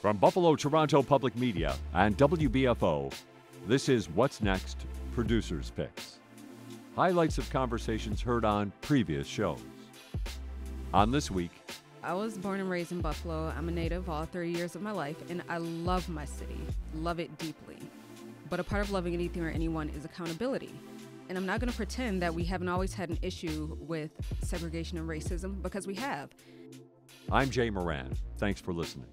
From Buffalo Toronto Public Media and WBFO, this is What's Next Producers Picks. Highlights of conversations heard on previous shows. On this week, I was born and raised in Buffalo. I'm a native all 30 years of my life, and I love my city, love it deeply. But a part of loving anything or anyone is accountability. And I'm not going to pretend that we haven't always had an issue with segregation and racism, because we have. I'm Jay Moran. Thanks for listening.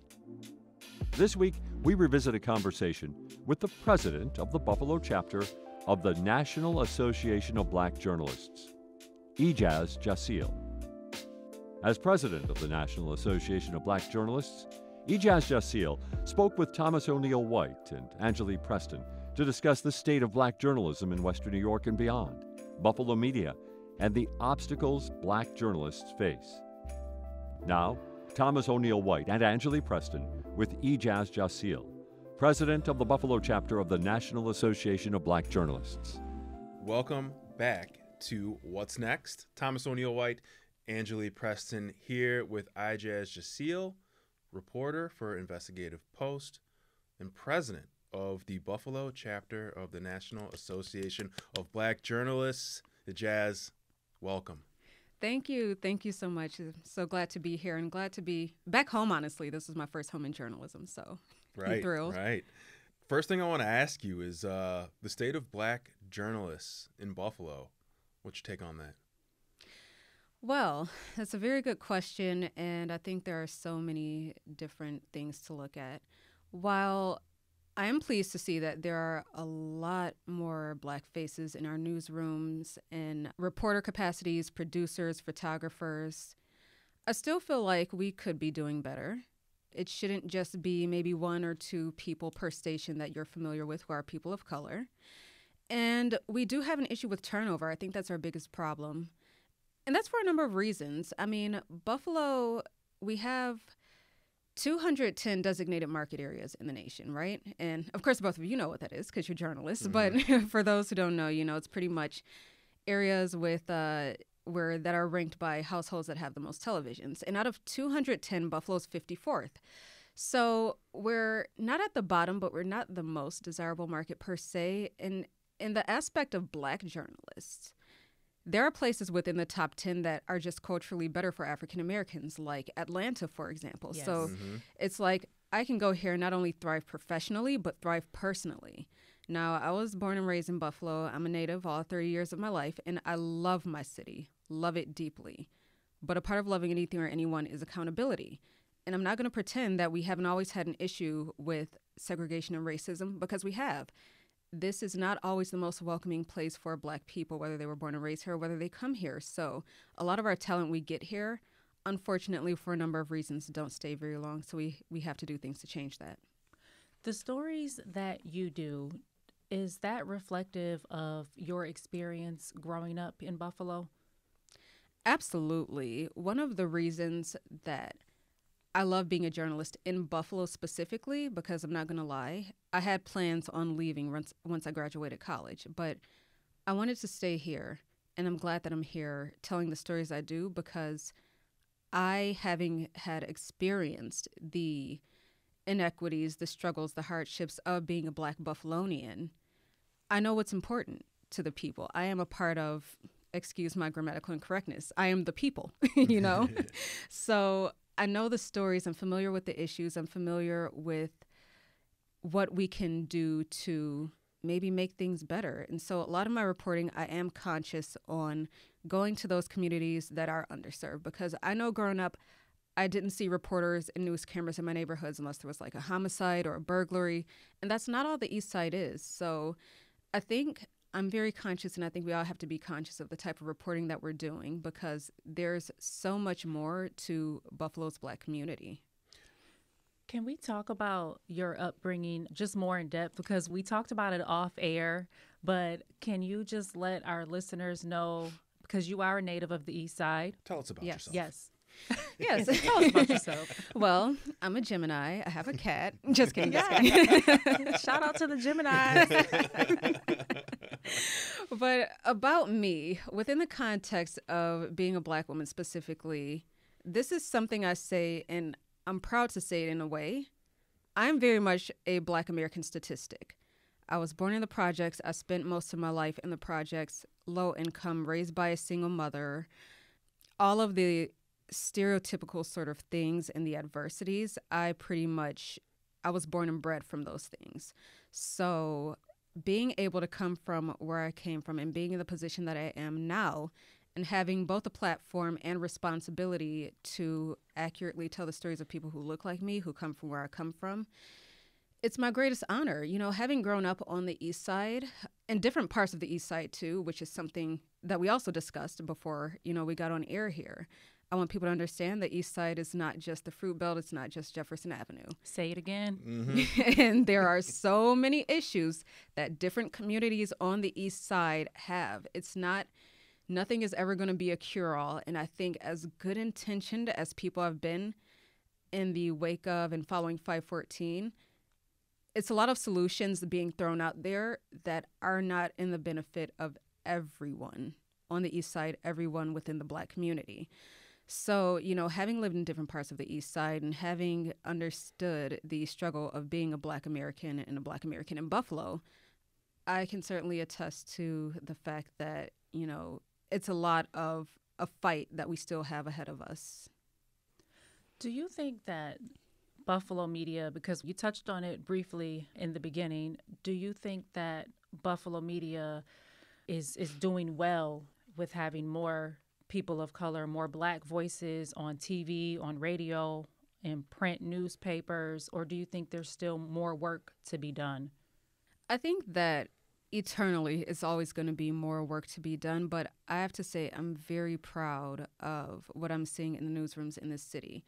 This week, we revisit a conversation with the president of the Buffalo chapter of the National Association of Black Journalists, Ijaz Jasil. As president of the National Association of Black Journalists, Ijaz Jasil spoke with Thomas O'Neill White and Angelea Preston to discuss the state of black journalism in Western New York and beyond, Buffalo media, and the obstacles black journalists face. Now, Thomas O'Neill White and Angelea Preston with Ijaz Jasil, president of the Buffalo chapter of the National Association of Black Journalists. Welcome back to What's Next. Thomas O'Neill White, Angelea Preston here with Ijaz Jasil, reporter for Investigative Post and president of the Buffalo chapter of the National Association of Black Journalists. Ijaz, welcome. Thank you. Thank you so much. I'm so glad to be here and glad to be back home, honestly. This is my first home in journalism, so I'm thrilled. Right. First thing I want to ask you is the state of black journalists in Buffalo. What's your take on that? Well, that's a very good question, and I think there are so many different things to look at. While I am pleased to see that there are a lot more black faces in our newsrooms and reporter capacities, producers, photographers, I still feel like we could be doing better. It shouldn't just be maybe one or two people per station that you're familiar with who are people of color. And we do have an issue with turnover. I think that's our biggest problem. And that's for a number of reasons. I mean, Buffalo, we have 210 designated market areas in the nation, right? And of course, both of you know what that is because you're journalists. Mm-hmm. But for those who don't know, it's pretty much areas with that are ranked by households that have the most televisions. And out of 210, Buffalo's 54th. So we're not at the bottom, but we're not the most desirable market per se. And in the aspect of black journalists, there are places within the top 10 that are just culturally better for African Americans, like Atlanta, for example. Yes. So It's like I can go here not only thrive professionally, but thrive personally. Now, I was born and raised in Buffalo. I'm a native all 30 years of my life, and I love my city, love it deeply. But a part of loving anything or anyone is accountability. And I'm not going to pretend that we haven't always had an issue with segregation and racism, because we have. This is not always the most welcoming place for black people, whether they were born and raised here or whether they come here. So a lot of our talent we get here, unfortunately, for a number of reasons, don't stay very long. So we have to do things to change that. The stories that you do, is that reflective of your experience growing up in Buffalo? Absolutely. One of the reasons that I love being a journalist in Buffalo specifically, because I'm not going to lie, I had plans on leaving once I graduated college, but I wanted to stay here, and I'm glad that I'm here telling the stories I do, because having had experienced the inequities, the struggles, the hardships of being a black Buffalonian, I know what's important to the people. I am a part of, excuse my grammatical incorrectness, I am the people, So I know the stories, I'm familiar with the issues, I'm familiar with what we can do to maybe make things better. And so a lot of my reporting, I am conscious on going to those communities that are underserved, because I know growing up, I didn't see reporters and news cameras in my neighborhoods unless there was like a homicide or a burglary. And that's not all the East Side is. So I think I'm very conscious, and I think we all have to be conscious of the type of reporting that we're doing, because there's so much more to Buffalo's black community. Can we talk about your upbringing just more in depth? Because we talked about it off air, but can you just let our listeners know, because you are a native of the East Side? Tell us about yourself. Yes. Yes. Tell us about yourself. Well, I'm a Gemini. I have a cat. Just kidding. Shout out to the Geminis. But about me, within the context of being a black woman specifically, this is something I say, and I'm proud to say it in a way, I'm very much a Black American statistic. I was born in the projects. I spent most of my life in the projects, low income, raised by a single mother. All of the stereotypical sort of things and the adversities, I was born and bred from those things. So being able to come from where I came from and being in the position that I am now and having both a platform and responsibility to accurately tell the stories of people who look like me, who come from where I come from, it's my greatest honor. You know, having grown up on the East Side and different parts of the East Side too, which is something that we also discussed before, we got on air here. I want people to understand the East Side is not just the Fruit Belt. It's not just Jefferson Avenue. Say it again. Mm-hmm. And there are so many issues that different communities on the East Side have. Nothing is ever going to be a cure-all. And I think as good intentioned as people have been in the wake of and following 514, it's a lot of solutions being thrown out there that are not in the benefit of everyone on the East Side, everyone within the Black community. So, having lived in different parts of the East Side and having understood the struggle of being a Black American and a Black American in Buffalo, I can certainly attest to the fact that, it's a lot of a fight that we still have ahead of us. Do you think that Buffalo media, because you touched on it briefly in the beginning, do you think that Buffalo media is doing well with having more people of color, more Black voices on TV, on radio, in print newspapers, or do you think there's still more work to be done? I think that eternally it's always going to be more work to be done, but I have to say I'm very proud of what I'm seeing in the newsrooms in this city.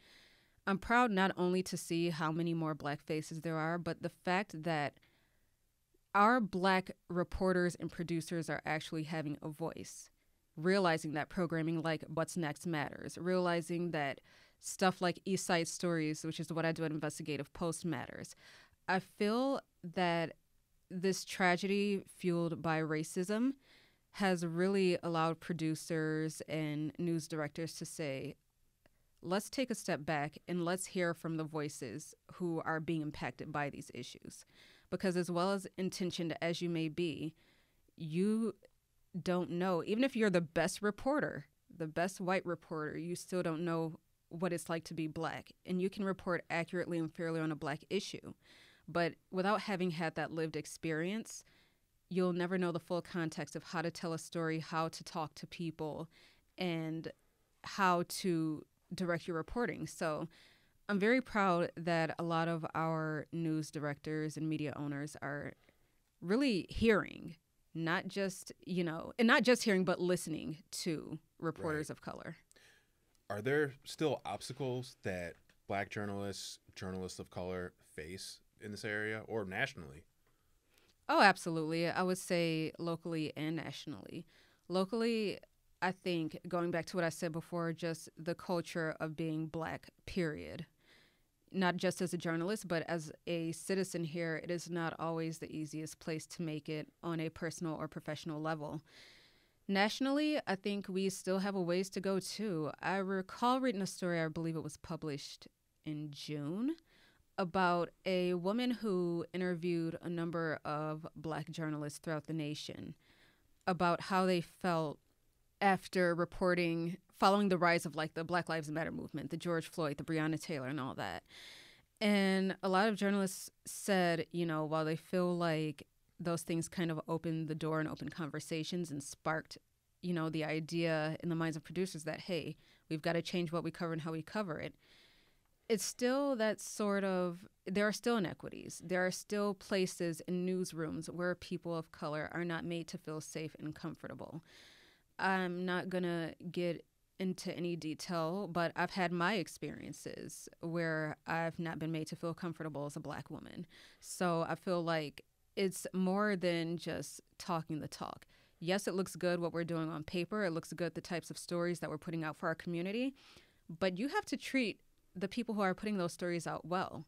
I'm proud not only to see how many more Black faces there are, but the fact that our Black reporters and producers are actually having a voice, realizing that programming like What's Next matters, realizing that stuff like East Side Stories, which is what I do at Investigative Post, matters. I feel that this tragedy fueled by racism has really allowed producers and news directors to say, let's take a step back and let's hear from the voices who are being impacted by these issues. Because as well as intentioned as you may be, you don't know, even if you're the best reporter, the best white reporter, you still don't know what it's like to be Black. And you can report accurately and fairly on a Black issue. But without having had that lived experience, you'll never know the full context of how to tell a story, how to talk to people, and how to direct your reporting. So I'm very proud that a lot of our news directors and media owners are really hearing, not just hearing, but listening to reporters of color. Are there still obstacles that Black journalists of color face in this area or nationally? Oh, absolutely. I would say locally and nationally. Locally, I think, going back to what I said before, just the culture of being Black, period. Not just as a journalist, but as a citizen here, it is not always the easiest place to make it on a personal or professional level. Nationally, I think we still have a ways to go, too. I recall reading a story, I believe it was published in June, about a woman who interviewed a number of Black journalists throughout the nation about how they felt after following the rise of like the Black Lives Matter movement, the George Floyd, the Breonna Taylor and all that. And a lot of journalists said, while they feel like those things kind of opened the door and opened conversations and sparked, the idea in the minds of producers that, hey, we've got to change what we cover and how we cover it. It's still that there are still inequities. There are still places in newsrooms where people of color are not made to feel safe and comfortable. I'm not going to get into any detail, but I've had my experiences where I've not been made to feel comfortable as a Black woman. So I feel like it's more than just talking the talk. Yes, it looks good what we're doing on paper. It looks good the types of stories that we're putting out for our community. But you have to treat the people who are putting those stories out well.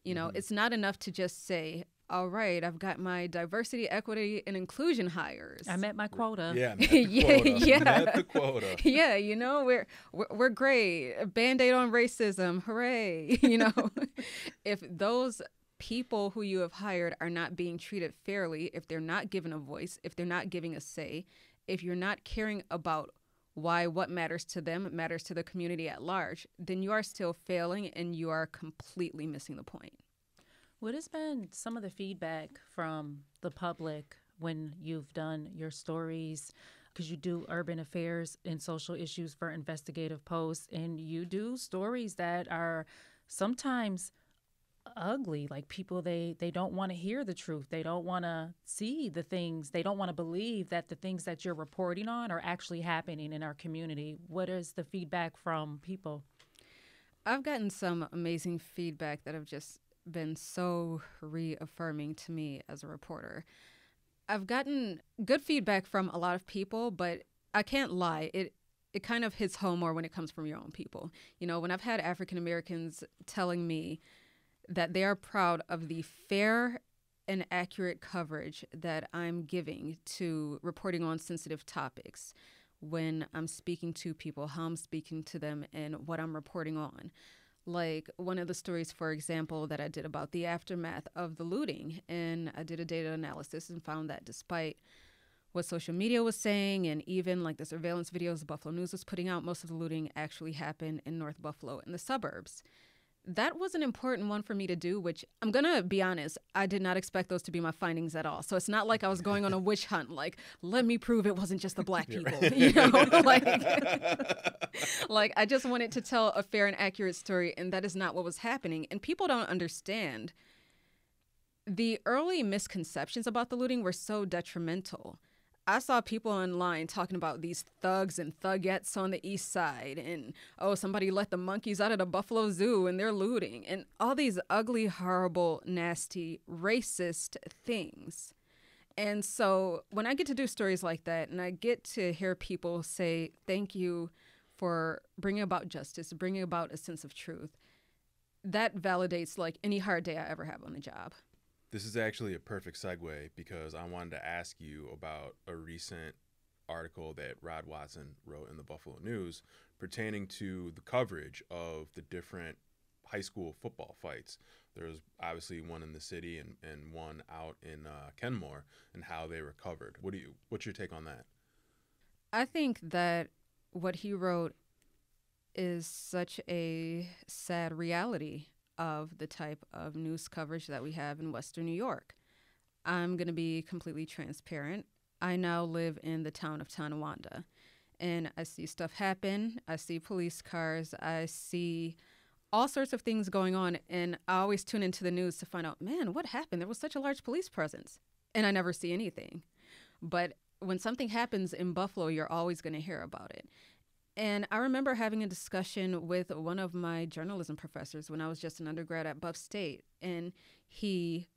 It's not enough to just say, all right, I've got my diversity, equity, and inclusion hires. I met my quota. Yeah, met the quota. Yeah. Met the quota. Yeah, we're great. Band-Aid on racism, hooray. If those people who you have hired are not being treated fairly, if they're not given a voice, if they're not giving a say, if you're not caring about why what matters to them matters to the community at large, then you are still failing and you are completely missing the point. What has been some of the feedback from the public when you've done your stories? Because you do urban affairs and social issues for Investigative Post, and you do stories that are sometimes ugly. Like people, they don't want to hear the truth. They don't want to see the things. They don't want to believe that the things that you're reporting on are actually happening in our community. What is the feedback from people? I've gotten some amazing feedback that have just been so reaffirming to me as a reporter. I've gotten good feedback from a lot of people, but I can't lie. It kind of hits home more when it comes from your own people. You know, when I've had African Americans telling me that they are proud of the fair and accurate coverage that I'm giving to reporting on sensitive topics, when I'm speaking to people, how I'm speaking to them, and what I'm reporting on. Like one of the stories, for example, that I did about the aftermath of the looting, and I did a data analysis and found that despite what social media was saying and even like the surveillance videos the Buffalo News was putting out, most of the looting actually happened in North Buffalo in the suburbs. That was an important one for me to do, which I'm going to be honest, I did not expect those to be my findings at all. So it's not like I was going on a witch hunt, like, let me prove it wasn't just the black people, you know, like I just wanted to tell a fair and accurate story. And that is not what was happening. And people don't understand. The early misconceptions about the looting were so detrimental. I saw people online talking about these thugs and thugettes on the east side and, oh, somebody let the monkeys out of the Buffalo Zoo and they're looting and all these ugly, horrible, nasty, racist things. And so when I get to do stories like that and I get to hear people say, thank you for bringing about justice, bringing about a sense of truth, that validates like any hard day I ever have on the job. This is actually a perfect segue because I wanted to ask you about a recent article that Rod Watson wrote in the Buffalo News pertaining to the coverage of the different high school football fights. There was obviously one in the city and one out in Kenmore, and how they were covered. What's your take on that? I think that what he wrote is such a sad reality of the type of news coverage that we have in Western New York. I'm going to be completely transparent. I now live in the town of Tonawanda, and I see stuff happen. I see police cars. I see all sorts of things going on, and I always tune into the news to find out, man, what happened? There was such a large police presence, and I never see anything. But when something happens in Buffalo, you're always going to hear about it. And I remember having a discussion with one of my journalism professors when I was just an undergrad at Buff State. And he,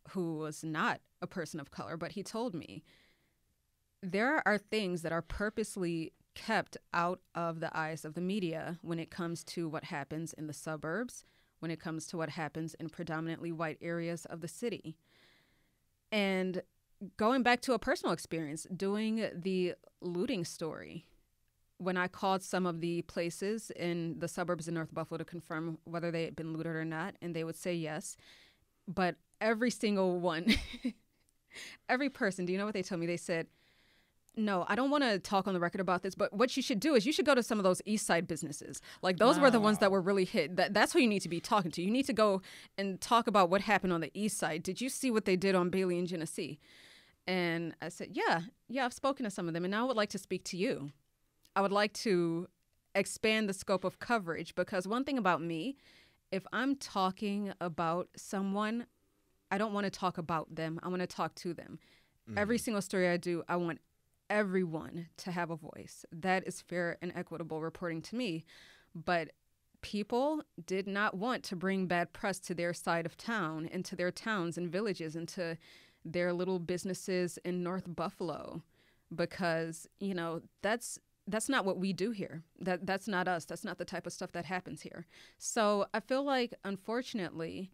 who was not a person of color, but he told me, there are things that are purposely kept out of the eyes of the media when it comes to what happens in the suburbs, when it comes to what happens in predominantly white areas of the city. And going back to a personal experience, doing the looting story, when I called some of the places in the suburbs in North Buffalo to confirm whether they had been looted or not, and they would say yes. But every single one, every person, do you know what they told me? They said, no, I don't want to talk on the record about this, but what you should do is you should go to some of those East Side businesses. Like those were the ones that were really hit. That's who you need to be talking to. You need to go and talk about what happened on the East Side. Did you see what they did on Bailey and Genesee? And I said, yeah, I've spoken to some of them, and I would like to speak to you. I would like to expand the scope of coverage, because one thing about me, if I'm talking about someone, I don't want to talk about them. I want to talk to them. Mm-hmm. Every single story I do, I want everyone to have a voice. That is fair and equitable reporting to me. But people did not want to bring bad press to their side of town and to their towns and villages and to their little businesses in North Buffalo, because, you know, that's not what we do here. That's not us. That's not the type of stuff that happens here. So I feel like, unfortunately,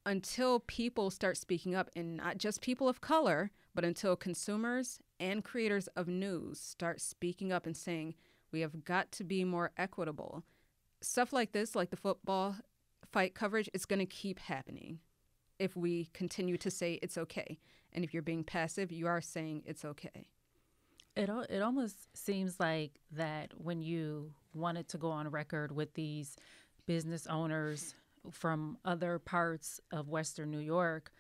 until people start speaking up, and not just people of color, but until consumers and creators of news start speaking up and saying, we have got to be more equitable, stuff like this, like the football fight coverage, it's going to keep happening. if we continue to say it's okay. And if you're being passive, you are saying it's okay. It almost seems like that when you wanted to go on record with these business owners from other parts of Western New York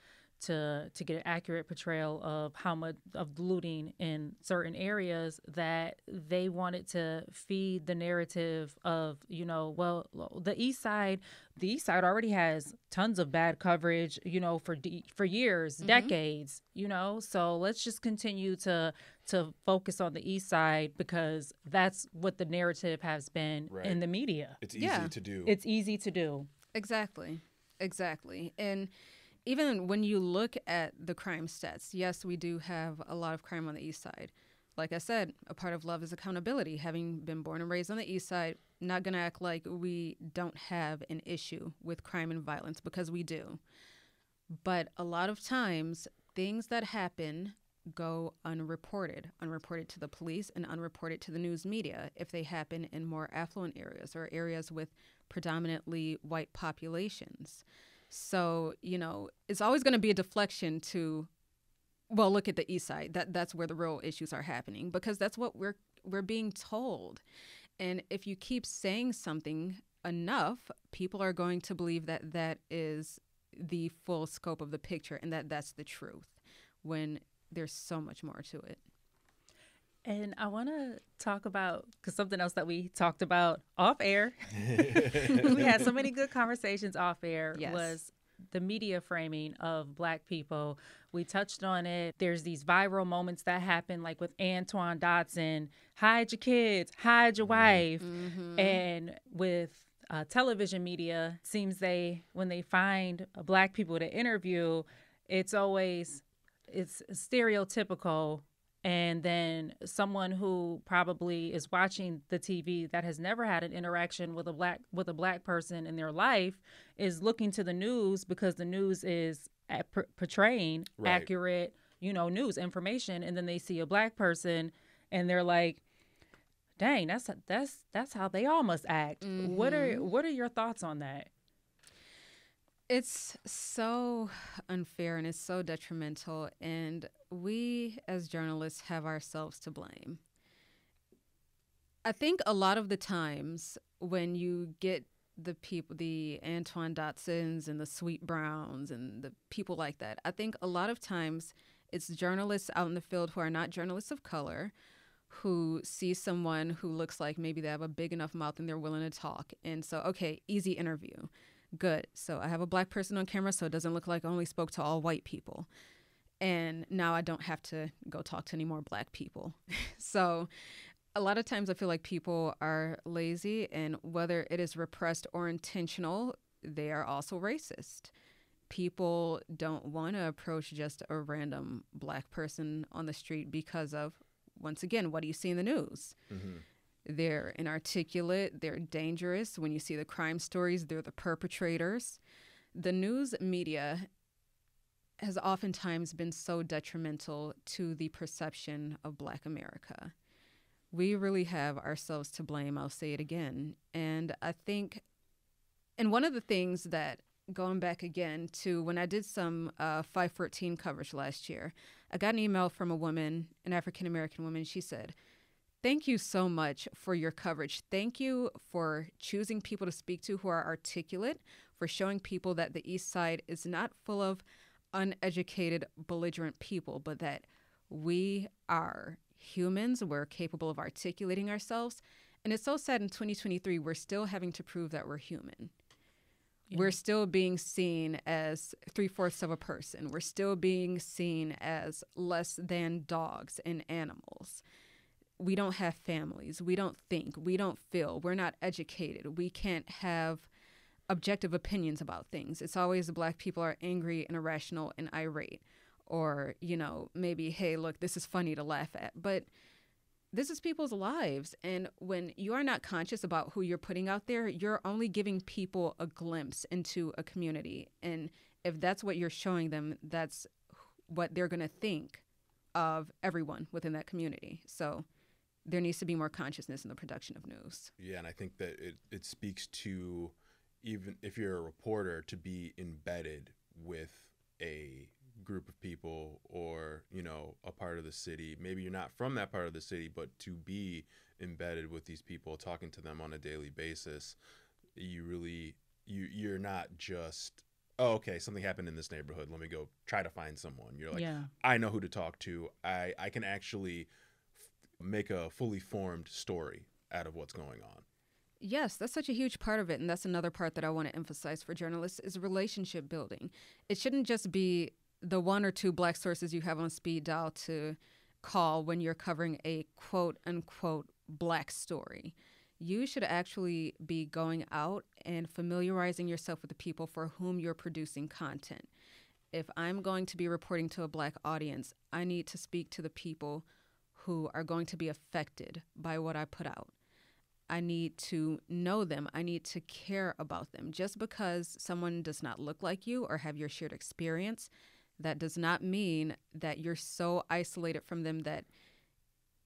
to get an accurate portrayal of how much of looting in certain areas, that they wanted to feed the narrative of, well, the East Side already has tons of bad coverage, for years, decades, so let's just continue to focus on the East Side because that's what the narrative has been in the media. It's easy to do. It's easy to do. Exactly. And even when you look at the crime stats, yes, we do have a lot of crime on the East Side. Like I said, a part of love is accountability. Having been born and raised on the East Side, not going to act like we don't have an issue with crime and violence, because we do. But a lot of times, things that happen go unreported to the police and unreported to the news media if they happen in more affluent areas or areas with predominantly white populations. So, it's always going to be a deflection to, well, look at the East Side. That's where the real issues are happening, because that's what we're being told. And if you keep saying something enough, people are going to believe that that is the full scope of the picture and that that's the truth, when there's so much more to it. And I want to talk about, because something else that we talked about off air, we had so many good conversations off air, was the media framing of Black people. We touched on it. There's these viral moments that happen, like with Antoine Dotson, hide your kids, hide your wife. And with television media, it seems when they find Black people to interview, it's stereotypical. And then someone who probably is watching the TV that has never had an interaction with a black person in their life is looking to the news, because the news is portraying accurate, news information. And then they see a Black person and they're like, dang, that's how they all must act. What are your thoughts on that? It's so unfair and it's so detrimental, and we as journalists have ourselves to blame. I think a lot of the times when you get the people, the Antoine Dotsons and the Sweet Browns and the people like that, I think a lot of times it's journalists out in the field who are not journalists of color, who see someone who looks like maybe they have a big enough mouth and they're willing to talk. And so, okay, easy interview. Good. So I have a Black person on camera, so it doesn't look like I only spoke to all white people. And now I don't have to go talk to any more Black people. So a lot of times I feel like people are lazy, and whether it is repressed or intentional, they are also racist. People don't want to approach just a random Black person on the street because of, once again, what do you see in the news? They're inarticulate, they're dangerous. When you see the crime stories, they're the perpetrators. The news media has oftentimes been so detrimental to the perception of Black America. We really have ourselves to blame, I'll say it again. And I think, and one of the things that, going back again to when I did some 514 coverage last year, I got an email from a woman, an African-American woman. She said, "Thank you so much for your coverage. Thank you for choosing people to speak to who are articulate, for showing people that the East Side is not full of uneducated, belligerent people, but that we are humans. We're capable of articulating ourselves." And it's so sad in 2023, we're still having to prove that we're human. Yeah. We're still being seen as 3/4 of a person. We're still being seen as less than dogs and animals. We don't have families. We don't think. We don't feel. We're not educated. We can't have objective opinions about things. It's always the Black people are angry and irrational and irate. Or, maybe, hey, look, this is funny to laugh at. But this is people's lives. And when you are not conscious about who you're putting out there, you're only giving people a glimpse into a community. And if that's what you're showing them, that's what they're going to think of everyone within that community. So there needs to be more consciousness in the production of news. Yeah, and I think that it speaks to, even if you're a reporter, to be embedded with a group of people or, you know, a part of the city. Maybe you're not from that part of the city, but to be embedded with these people, talking to them on a daily basis, you're not just, oh, okay, something happened in this neighborhood, let me go try to find someone. You're like, Yeah. I know who to talk to. I can actually make a fully formed story out of what's going on. Yes, that's such a huge part of it. And that's another part that I want to emphasize for journalists is relationship building. It shouldn't just be the one or two Black sources you have on speed dial to call when you're covering a quote unquote Black story. You should actually be going out and familiarizing yourself with the people for whom you're producing content. If I'm going to be reporting to a Black audience, I need to speak to the people who are going to be affected by what I put out. I need to know them. I need to care about them. Just because someone does not look like you or have your shared experience, that does not mean that you're so isolated from them that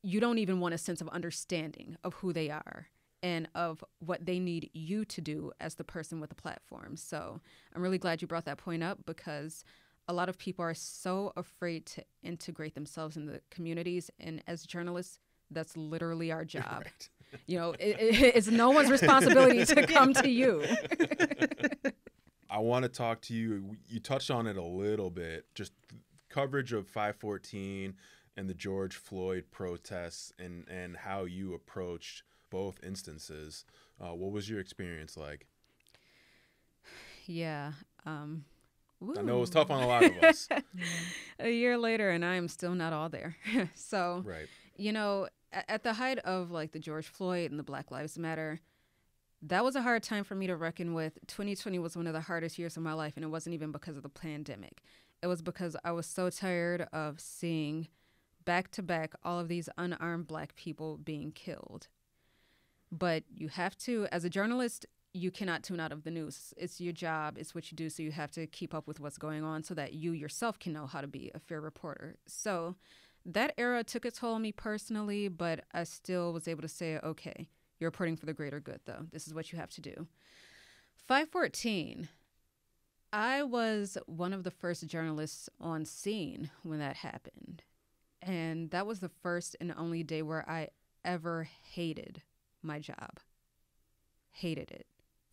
you don't even want a sense of understanding of who they are and of what they need you to do as the person with the platform. So I'm really glad you brought that point up, because a lot of people are so afraid to integrate themselves in the communities. And as journalists, that's literally our job. Right. You know, it's no one's responsibility to come to you. I want to talk to you. You touched on it a little bit, just coverage of 514 and the George Floyd protests and how you approached both instances. What was your experience like? Yeah. I know it was tough on a lot of us. A year later, and I am still not all there. So, Right. you know, at the height of like the George Floyd and the Black Lives Matter, that was a hard time for me to reckon with. 2020 was one of the hardest years of my life, and it wasn't even because of the pandemic. It was because I was so tired of seeing back to back all of these unarmed Black people being killed. But you have to, as a journalist, you cannot tune out of the news. It's your job. It's what you do. So you have to keep up with what's going on so that you yourself can know how to be a fair reporter. So that era took a toll on me personally, but I still was able to say, okay, you're reporting for the greater good, though. This is what you have to do. 514, I was one of the first journalists on scene when that happened. And that was the first and only day where I ever hated my job. Hated it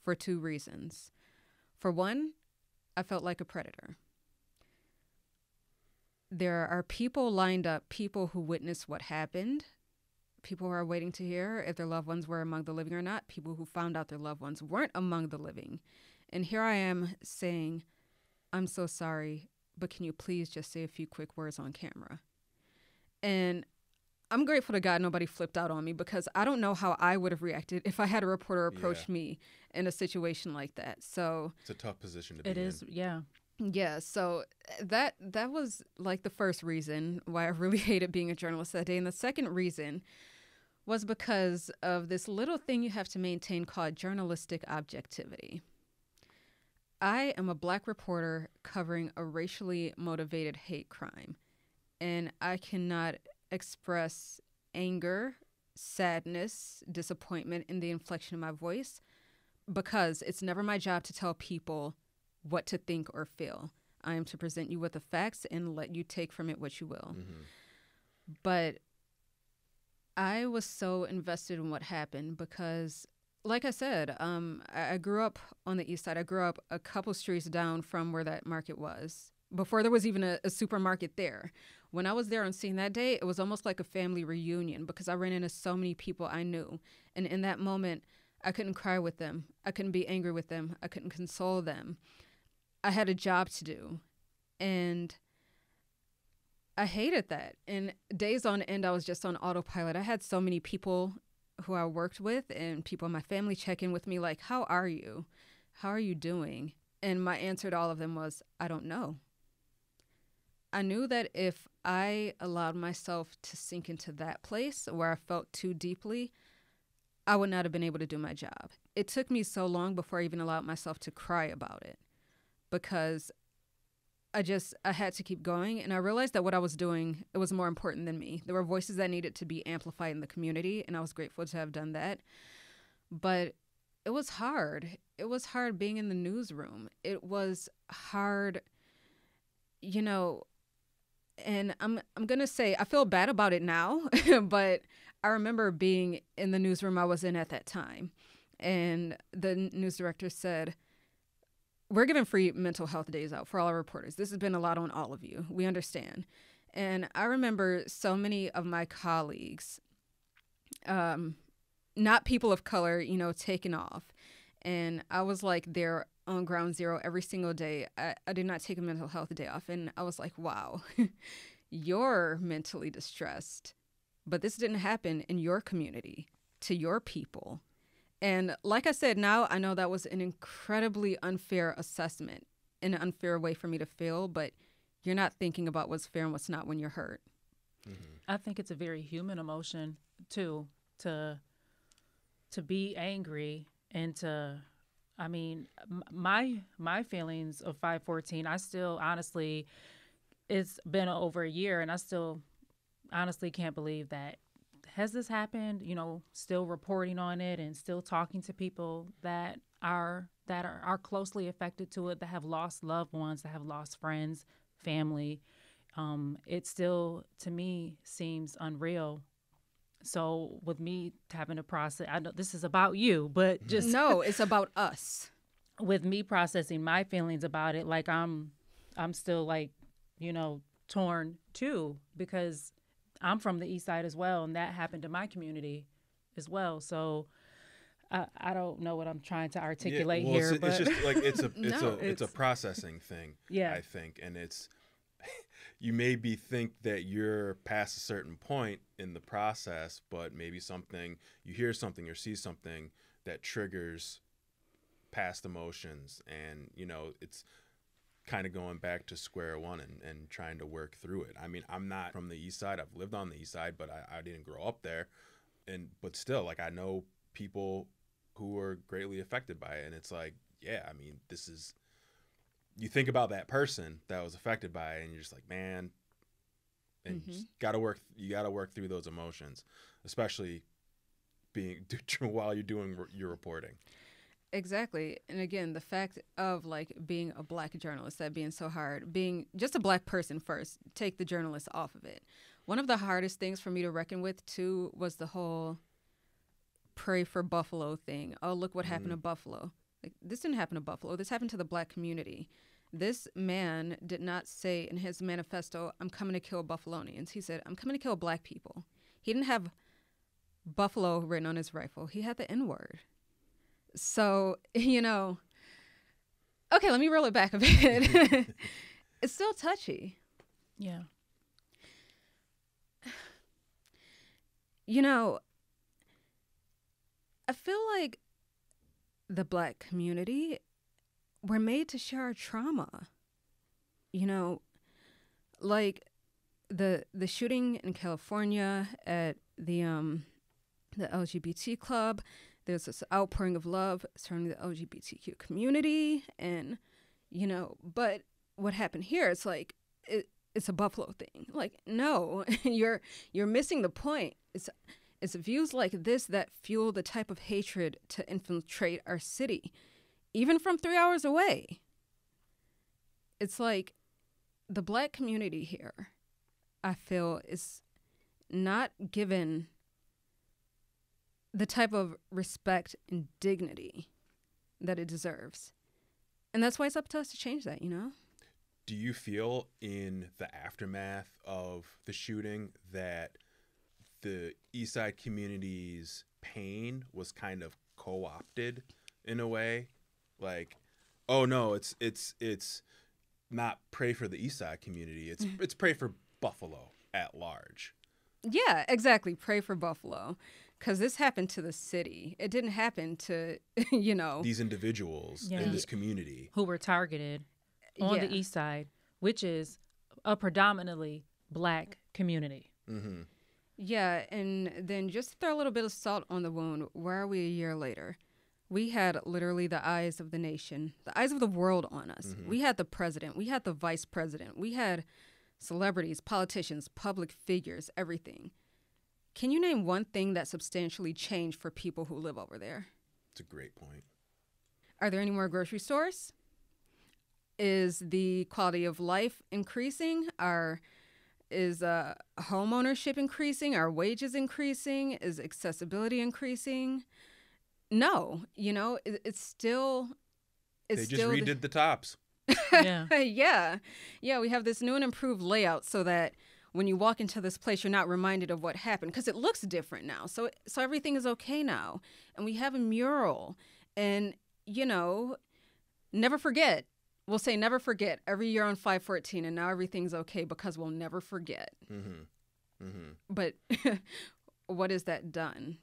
for two reasons. For one, I felt like a predator. There are people lined up, people who witnessed what happened, people who are waiting to hear if their loved ones were among the living or not, people who found out their loved ones weren't among the living. And here I am saying, I'm so sorry, but can you please just say a few quick words on camera? And I'm grateful to God nobody flipped out on me, because I don't know how I would have reacted if I had a reporter approach me in a situation like that. So It's a tough position to be in. It is, yeah. yeah, so that was like the first reason why I really hated being a journalist that day. And the second reason was because of this little thing you have to maintain called journalistic objectivity. I am a Black reporter covering a racially motivated hate crime, and I cannot express anger, sadness, disappointment in the inflection of my voice, because it's never my job to tell people what to think or feel. I am to present you with the facts and let you take from it what you will. Mm-hmm. But I was so invested in what happened because, like I said, I grew up on the east side. I grew up a couple streets down from where that market was, before there was even a supermarket there. When I was there on scene that day, it was almost like a family reunion, because I ran into so many people I knew. And in that moment, I couldn't cry with them. I couldn't be angry with them. I couldn't console them. I had a job to do. And I hated that. And days on end, I was just on autopilot. I had so many people who I worked with and people in my family check in with me like, how are you? How are you doing? And my answer to all of them was, I don't know. I knew that if I allowed myself to sink into that place where I felt too deeply, I would not have been able to do my job. It took me so long before I even allowed myself to cry about it, because I had to keep going. And I realized that what I was doing, it was more important than me. There were voices that needed to be amplified in the community, and I was grateful to have done that. But it was hard. It was hard being in the newsroom. It was hard you know, and I'm gonna say I feel bad about it now, but I remember being in the newsroom I was in at that time, and the news director said, "We're giving free mental health days out for all our reporters. This has been a lot on all of you. We understand." And I remember so many of my colleagues, not people of color, you know, taking off, and I was like there on ground zero every single day. I did not take a mental health day off. And I was like, wow, you're mentally distressed. But this didn't happen in your community, to your people. And like I said, now I know that was an incredibly unfair assessment, an unfair way for me to feel. But you're not thinking about what's fair and what's not when you're hurt. Mm-hmm. I think it's a very human emotion, too, to be angry and to... I mean, my feelings of 514, I still honestly, it's been over a year and I still honestly can't believe that. Has this happened? You know, still reporting on it and still talking to people that are closely affected to it, that have lost loved ones, that have lost friends, family. It still, to me, seems unreal. So with me having to process, I know this is about you, but just no, it's about us. With me processing my feelings about it, like I'm still like, you know, torn too, because I'm from the East Side as well, and that happened to my community as well. So I don't know what I'm trying to articulate here, but it's just like No, it's a processing thing. Yeah. I think, and it's. You maybe think that you're past a certain point in the process, but maybe you hear something or see something that triggers past emotions. And, you know, it's kind of going back to square one and trying to work through it. I mean, I'm not from the East Side. I've lived on the East Side, but I didn't grow up there. But still, like, I know people who are greatly affected by it. And it's like, yeah, I mean, you think about that person that was affected by it, and you're just like, man, and you got to work through those emotions, especially while you're doing your reporting. Exactly. And again, the fact of like being a Black journalist, that being so hard, being just a Black person first, take the journalist off of it. One of the hardest things for me to reckon with too was the whole pray for Buffalo thing. Oh, look what happened to Buffalo. Like, this didn't happen to Buffalo. This happened to the Black community. This man did not say in his manifesto, "I'm coming to kill Buffalonians." He said, "I'm coming to kill Black people." He didn't have Buffalo written on his rifle. He had the N-word. So, you know, okay, let me roll it back a bit. It's still touchy. Yeah. You know, I feel like the Black community, we're made to share our trauma. You know, like the shooting in California at the LGBT club, there's this outpouring of love surrounding the LGBTQ community, and you know, but what happened here? It's like it's a Buffalo thing. Like, no, you're missing the point. It's views like this that fuel the type of hatred to infiltrate our city, even from 3 hours away. It's like the Black community here, I feel, is not given the type of respect and dignity that it deserves. And that's why it's up to us to change that, you know? Do you feel in the aftermath of the shooting that the East Side community's pain was kind of co-opted in a way? Like, oh no, it's not pray for the East Side community. It's pray for Buffalo at large. Yeah, exactly. Pray for Buffalo. Because this happened to the city. It didn't happen to, you know. These individuals in this community. Who were targeted on the East Side, which is a predominantly Black community. Mm-hmm. Yeah, and then just to throw a little bit of salt on the wound, where are we a year later? We had literally the eyes of the nation, the eyes of the world on us. Mm-hmm. We had the president. We had the vice president. We had celebrities, politicians, public figures, everything. Can you name one thing that substantially changed for people who live over there? It's a great point. Are there any more grocery stores? Is the quality of life increasing? Is home ownership increasing? Are wages increasing? Is accessibility increasing? No, it's still. They just redid the tops. Yeah. Yeah. We have this new and improved layout so that when you walk into this place, you're not reminded of what happened because it looks different now. So everything is okay now, and we have a mural, and never forget. We'll say never forget every year on 5/14, and now everything's okay because we'll never forget. Mm-hmm. Mm-hmm. But what has that done?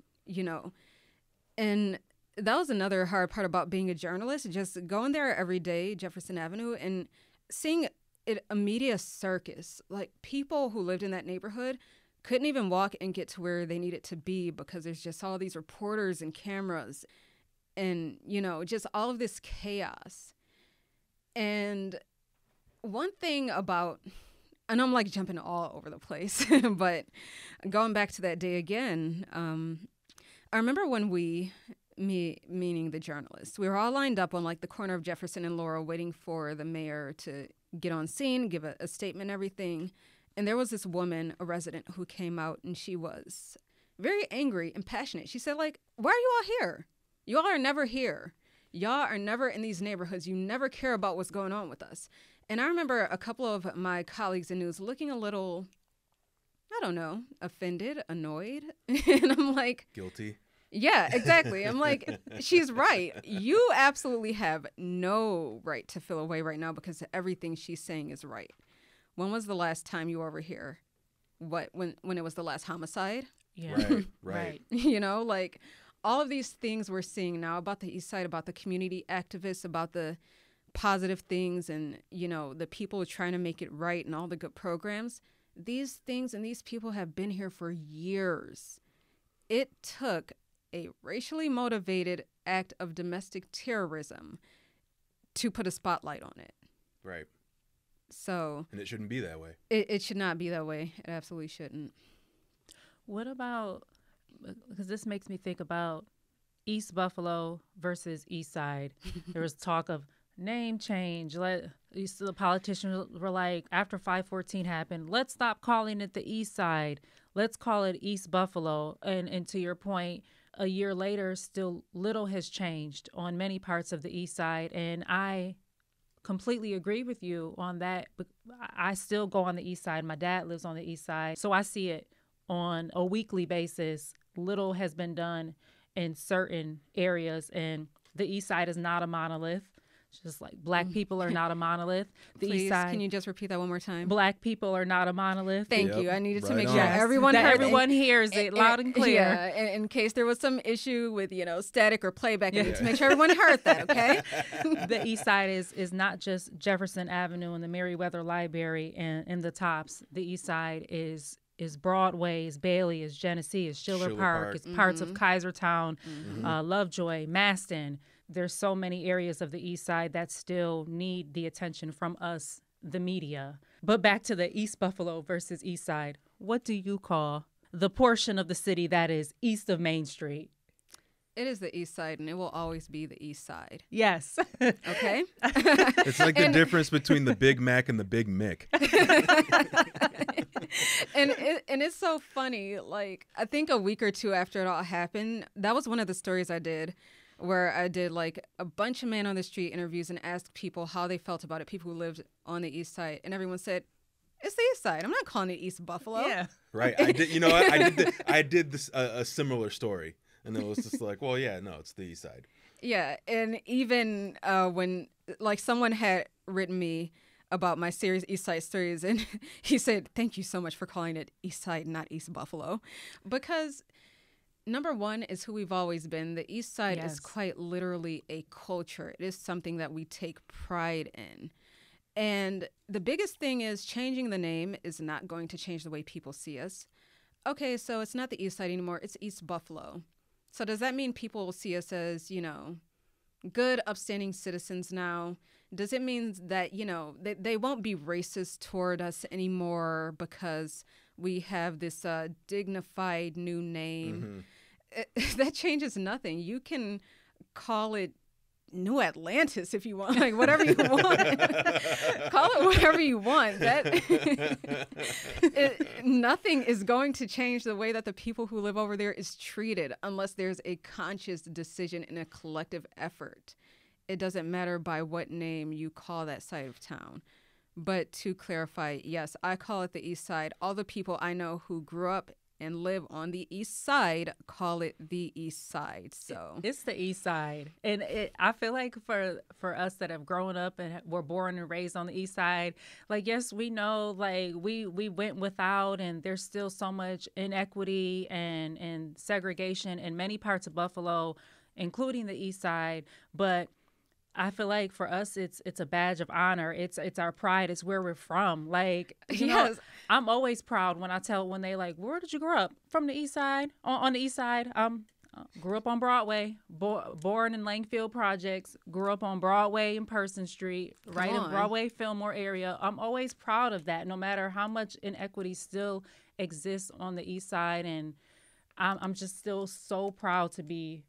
And that was another hard part about being a journalist, just going there every day, Jefferson Avenue, and seeing it a media circus. Like, people who lived in that neighborhood couldn't even walk and get to where they needed to be because there's just all these reporters and cameras and, just all of this chaos. And one thing about, and I'm like jumping all over the place, but going back to that day again, I remember when meaning the journalists, we were all lined up on like the corner of Jefferson and Laurel waiting for the mayor to get on scene, give a statement and everything. And there was this woman, a resident, who came out, and she was very angry and passionate. She said, like, why are you all here? You all are never here. Y'all are never in these neighborhoods. You never care about what's going on with us. And I remember a couple of my colleagues in news looking a little, I don't know, offended, annoyed. And I'm like, guilty. Yeah, exactly. I'm like, she's right. You absolutely have no right to feel away right now because everything she's saying is right. When was the last time you were over here? When it was the last homicide? Yeah. Right. Like all of these things we're seeing now about the East Side, about the community activists, about the positive things and, the people trying to make it right and all the good programs. These things and these people have been here for years. It took a racially motivated act of domestic terrorism to put a spotlight on it. Right. So. And it shouldn't be that way. It should not be that way. It absolutely shouldn't. What about, because this makes me think about East Buffalo versus East Side. There was talk of name change. The politicians were like, after 5/14 happened, let's stop calling it the East Side. Let's call it East Buffalo. And to your point, a year later, still little has changed on many parts of the East Side. And I completely agree with you on that. But I still go on the East Side. My dad lives on the East Side. So I see it on a weekly basis. Little has been done in certain areas. And the East Side is not a monolith. Just like Black people are not a monolith. The Please, East Side, can you just repeat that one more time? Black people are not a monolith. Thank you. I needed to Right make on. sure everyone heard everyone hears it loud and clear. Yeah, in case there was some issue with, static or playback, I need to make sure everyone heard that, okay? The East Side is not just Jefferson Avenue and the Merriweather Library and the Tops. The East Side is Broadway, is Bailey, is Genesee, is Schiller Park, it's parts of Kaisertown, Lovejoy, Maston. There's so many areas of the East Side that still need the attention from us, the media. But back to the East Buffalo versus East Side. What do you call the portion of the city that is east of Main Street? It is the East Side, and it will always be the East Side. Yes. Okay? It's like the difference between the Big Mac and the Big Mick. and it's so funny. Like, I think a week or two after it all happened, that was one of the stories I did, where I did like a bunch of man on the street interviews and asked people how they felt about it, people who lived on the East Side, and everyone said, it's the East Side. I'm not calling it East Buffalo. Yeah. Right. I did. I did this a similar story, and it was just like, well, yeah, no, it's the East Side. Yeah, and even when like someone had written me about my series East Side Stories, and he said, thank you so much for calling it East Side, not East Buffalo, because number one is who we've always been. The East Side is quite literally a culture. It is something that we take pride in. And the biggest thing is changing the name is not going to change the way people see us. Okay, so it's not the East Side anymore. It's East Buffalo. So does that mean people will see us as, good, upstanding citizens now? Does it mean that, they won't be racist toward us anymore because we have this dignified new name? That changes nothing. You can call it New Atlantis if you want, like whatever you want. Call it whatever you want. Nothing is going to change the way that the people who live over there is treated unless there's a conscious decision and a collective effort. It doesn't matter by what name you call that side of town. But to clarify, yes, I call it the East Side. All the people I know who grew up and live on the East Side call it the East Side. So it's the East Side, and I feel like for us that have grown up and were born and raised on the East Side, like yes, we know like we went without, and there's still so much inequity and segregation in many parts of Buffalo, including the East Side, but I feel like for us, it's a badge of honor. It's our pride. It's where we're from. Like, you know, I'm always proud when they like, where did you grow up? From the East Side, on the East Side. Grew up on Broadway, born in Langfield Projects, grew up on Broadway and Person Street, right in Broadway, Fillmore area. I'm always proud of that, no matter how much inequity still exists on the East Side. And I'm just still so proud to be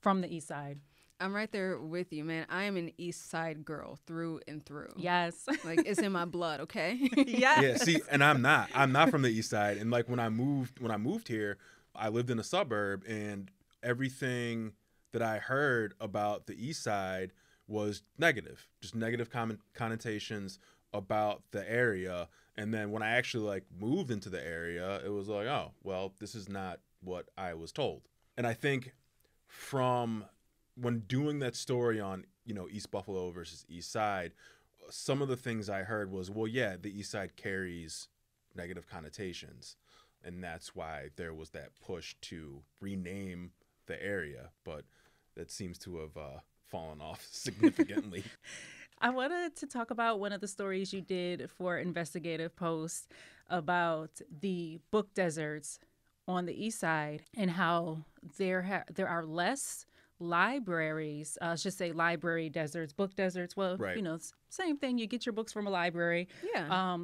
from the East Side. I'm right there with you, man. I am an East Side girl through and through. Yes. Like, it's in my blood, okay? Yes. Yeah, see, and I'm not from the East Side. And like when I moved here, I lived in a suburb, and everything that I heard about the East Side was negative, just negative connotations about the area. And then when I actually like moved into the area, it was like, oh, well, this is not what I was told. And I think from when doing that story on, you know, East Buffalo versus East Side, some of the things I heard was, well, yeah, the East Side carries negative connotations, and that's why there was that push to rename the area, but that seems to have fallen off significantly. I wanted to talk about one of the stories you did for Investigative Post about the book deserts on the East Side and how there are less libraries, I should say library deserts, book deserts. Well, right. You know, same thing. You get your books from a library. Yeah.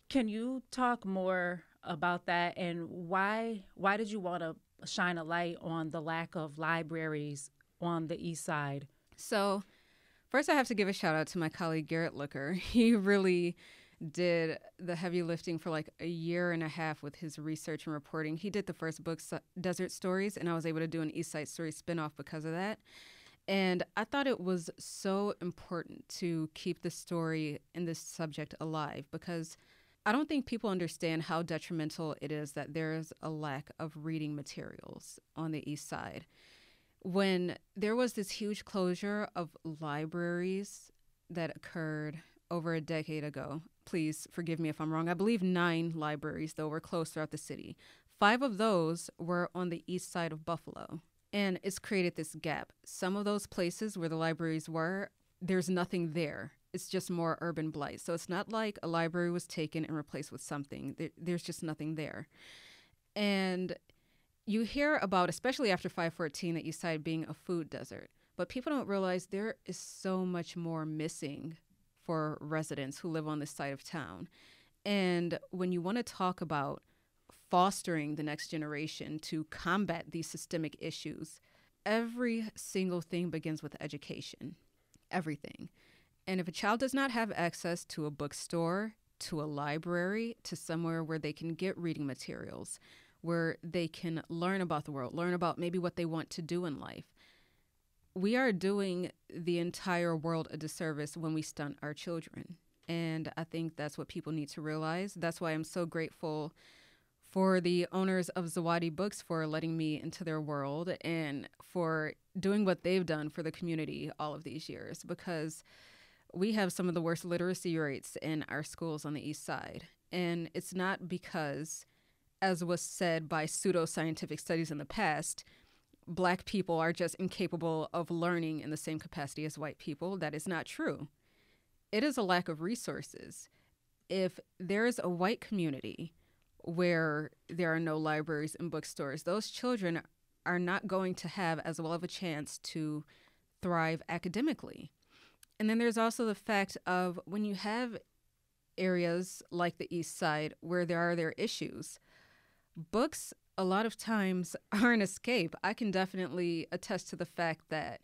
Can you talk more about that, and why did you want to shine a light on the lack of libraries on the East Side? So first I have to give a shout out to my colleague Garrett Looker. He really did the heavy lifting for like a year and a half with his research and reporting. He did the first book, Desert Stories, and I was able to do an East Side Story spinoff because of that. And I thought it was so important to keep the story and this subject alive, because I don't think people understand how detrimental it is that there is a lack of reading materials on the East Side. When there was this huge closure of libraries that occurred over a decade ago, please forgive me if I'm wrong, I believe 9 libraries, though, were closed throughout the city. 5 of those were on the east side of Buffalo, and it's created this gap. Some of those places where the libraries were, there's nothing there. It's just more urban blight. So it's not like a library was taken and replaced with something. There's just nothing there. And you hear about, especially after 514, the East Side being a food desert. But people don't realize there is so much more missing for residents who live on this side of town. And when you want to talk about fostering the next generation to combat these systemic issues, every single thing begins with education. Everything. And if a child does not have access to a bookstore, to a library, to somewhere where they can get reading materials, where they can learn about the world, learn about maybe what they want to do in life, we are doing the entire world a disservice when we stunt our children. And I think that's what people need to realize. That's why I'm so grateful for the owners of Zawadi Books for letting me into their world and for doing what they've done for the community all of these years, because we have some of the worst literacy rates in our schools on the East Side. And it's not because, as was said by pseudoscientific studies in the past, Black people are just incapable of learning in the same capacity as white people. That is not true. It is a lack of resources. If there is a white community where there are no libraries and bookstores, those children are not going to have as well of a chance to thrive academically. And then there's also the fact of when you have areas like the East Side where there are issues, books a lot of times are an escape. I can definitely attest to the fact that,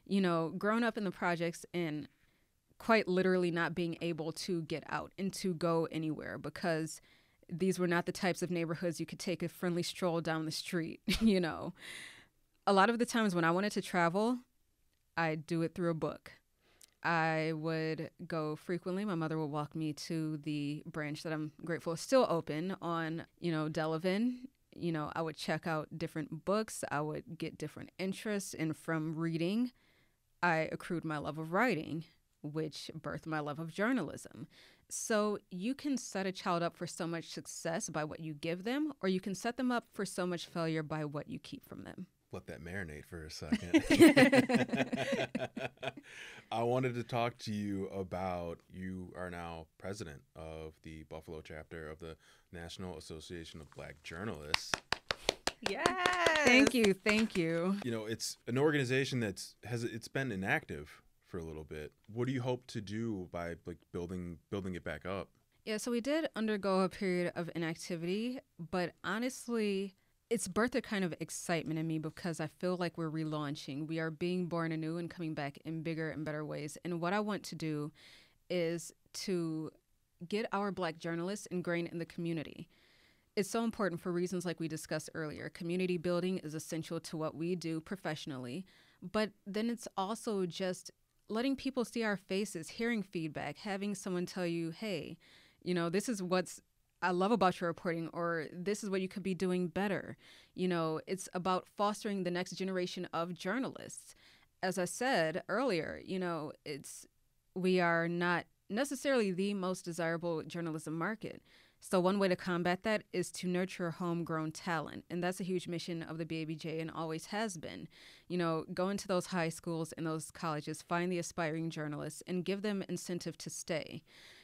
Growing up in the projects and quite literally not being able to get out and to go anywhere because these were not the types of neighborhoods you could take a friendly stroll down the street. A lot of the times when I wanted to travel, I'd do it through a book. I would go frequently. My mother would walk me to the branch that I'm grateful is still open on, Delavan. I would check out different books. I would get different interests. And from reading, I accrued my love of writing, which birthed my love of journalism. So you can set a child up for so much success by what you give them, or you can set them up for so much failure by what you keep from them. Let that marinate for a second. I wanted to talk to you about, you are now president of the Buffalo chapter of the National Association of Black Journalists. Yes. Thank you. It's an organization it's been inactive for a little bit. What do you hope to do by building it back up? Yeah, so we did undergo a period of inactivity, but honestly, it's birthed a kind of excitement in me because I feel like we're relaunching. We are being born anew and coming back in bigger and better ways. And what I want to do is to get our Black journalists ingrained in the community. It's so important for reasons like we discussed earlier. Community building is essential to what we do professionally, but then it's also just letting people see our faces, hearing feedback, having someone tell you, hey, this is what's I love about your reporting, or this is what you could be doing better. It's about fostering the next generation of journalists. As I said earlier, we are not necessarily the most desirable journalism market. So one way to combat that is to nurture homegrown talent. And that's a huge mission of the BABJ and always has been. Go into those high schools and those colleges, find the aspiring journalists and give them incentive to stay.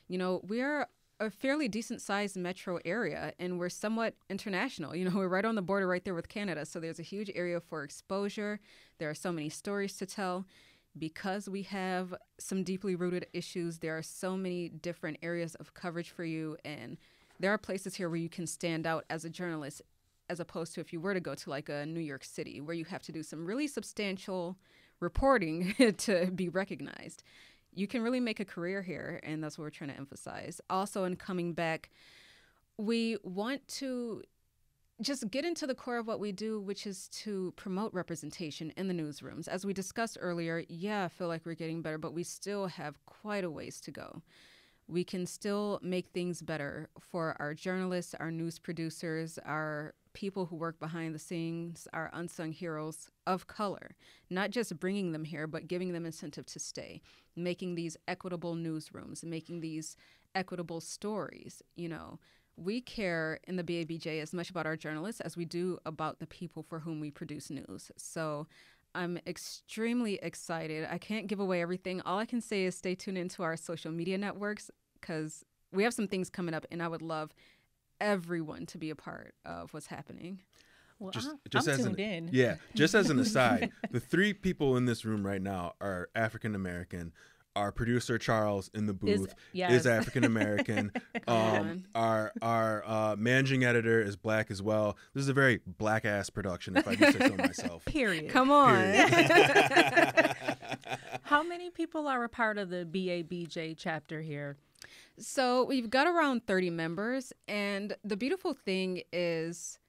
We are a fairly decent-sized metro area, and we're somewhat international. We're right on the border right there with Canada, so there's a huge area for exposure. There are so many stories to tell. Because we have some deeply rooted issues, there are so many different areas of coverage for you, and there are places here where you can stand out as a journalist, as opposed to if you were to go to like a New York City, where you have to do some really substantial reporting to be recognized. You can really make a career here, and that's what we're trying to emphasize. Also, in coming back, we want to just get into the core of what we do, which is to promote representation in the newsrooms. As we discussed earlier, I feel like we're getting better, but we still have quite a ways to go. We can still make things better for our journalists, our news producers, our people who work behind the scenes, our unsung heroes of color, not just bringing them here, but giving them incentive to stay, making these equitable newsrooms, making these equitable stories. We care in the BABJ as much about our journalists as we do about the people for whom we produce news. So I'm extremely excited. I can't give away everything. All I can say is stay tuned into our social media networks because we have some things coming up, and I would love everyone to be a part of what's happening. Well, just I'm as tuned in. Yeah, just as an aside, the three people in this room right now are African American. Our producer Charles in the booth is African American. Our managing editor is Black as well. This is a very Black ass production, if I do say so myself. Period. Come on. Period. How many people are a part of the BABJ chapter here? So we've got around 30 members, and the beautiful thing is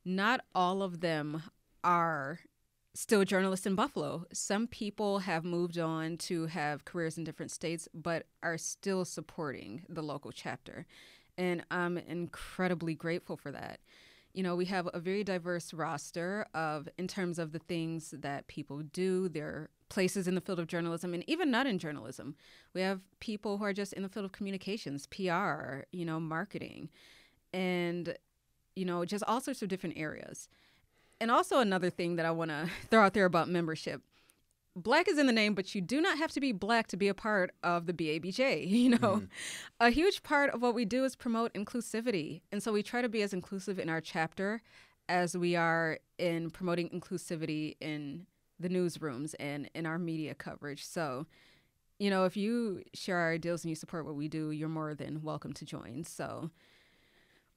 not all of them are still journalists in Buffalo. Some people have moved on to have careers in different states, but are still supporting the local chapter. And I'm incredibly grateful for that. We have a very diverse roster in terms of the things that people do. There are places in the field of journalism and even not in journalism. We have people who are just in the field of communications, PR, marketing, and, just all sorts of different areas. And also another thing that I want to throw out there about membership. Black is in the name, but you do not have to be Black to be a part of the BABJ. A huge part of what we do is promote inclusivity. And so we try to be as inclusive in our chapter as we are in promoting inclusivity in the newsrooms and in our media coverage. So, if you share our ideals and you support what we do, you're more than welcome to join. So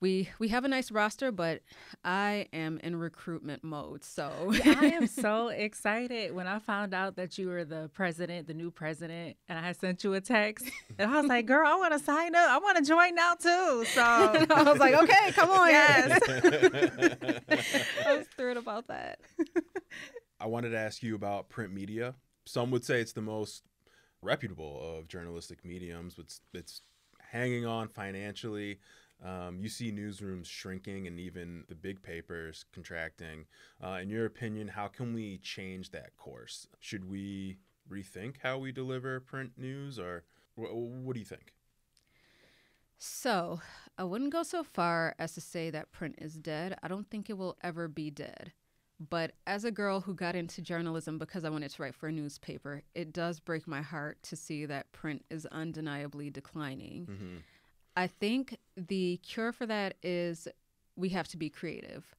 We have a nice roster, but I am in recruitment mode. So I am so excited when I found out that you were the president, the new president, and I sent you a text. And I was like, girl, I want to sign up. I want to join now too. So I was like, okay, come on. Yes. I was thrilled about that. I wanted to ask you about print media. Some would say it's the most reputable of journalistic mediums. It's hanging on financially. You see newsrooms shrinking and even the big papers contracting. In your opinion, how can we change that course? Should we rethink how we deliver print news, or what do you think? So I wouldn't go so far as to say that print is dead. I don't think it will ever be dead. But as a girl who got into journalism because I wanted to write for a newspaper, it does break my heart to see that print is undeniably declining. Mm-hmm. I think the cure for that is we have to be creative.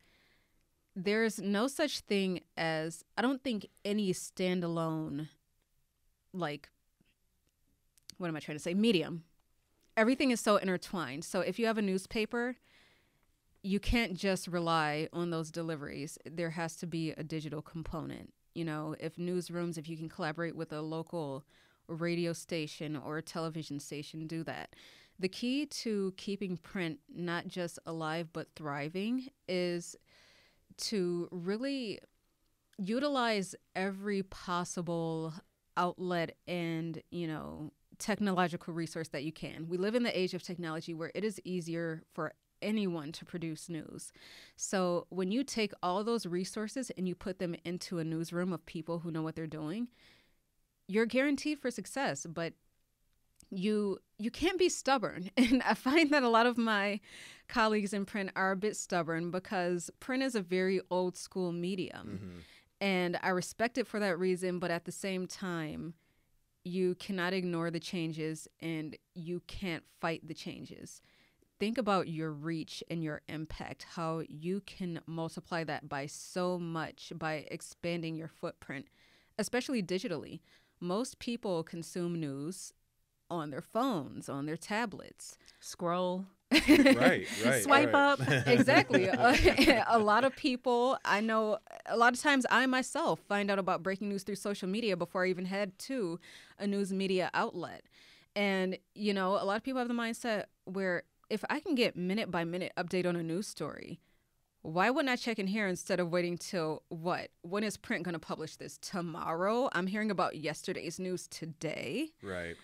There's no such thing as, I don't think any standalone, like, what am I trying to say, medium. Everything is so intertwined. So if you have a newspaper, you can't just rely on those deliveries. There has to be a digital component. You know, if you can collaborate with a local radio station or a television station, do that. The key to keeping print not just alive but thriving is to really utilize every possible outlet and, technological resource that you can. We live in the age of technology where it is easier for anyone to produce news. So when you take all those resources and you put them into a newsroom of people who know what they're doing, you're guaranteed for success. But you can't be stubborn. And I find that a lot of my colleagues in print are a bit stubborn because print is a very old school medium. Mm-hmm. And I respect it for that reason. But at the same time, you cannot ignore the changes and you can't fight the changes. Think about your reach and your impact, how you can multiply that by so much by expanding your footprint, especially digitally. Most people consume news on their phones, on their tablets. Scroll. Right. Swipe up. Exactly. A lot of people, I know, a lot of times I myself find out about breaking news through social media before I even head to a news media outlet. And, a lot of people have the mindset where if I can get minute by minute update on a news story, why wouldn't I check in here instead of waiting till what? When is print going to publish this? Tomorrow? I'm hearing about yesterday's news today. Right.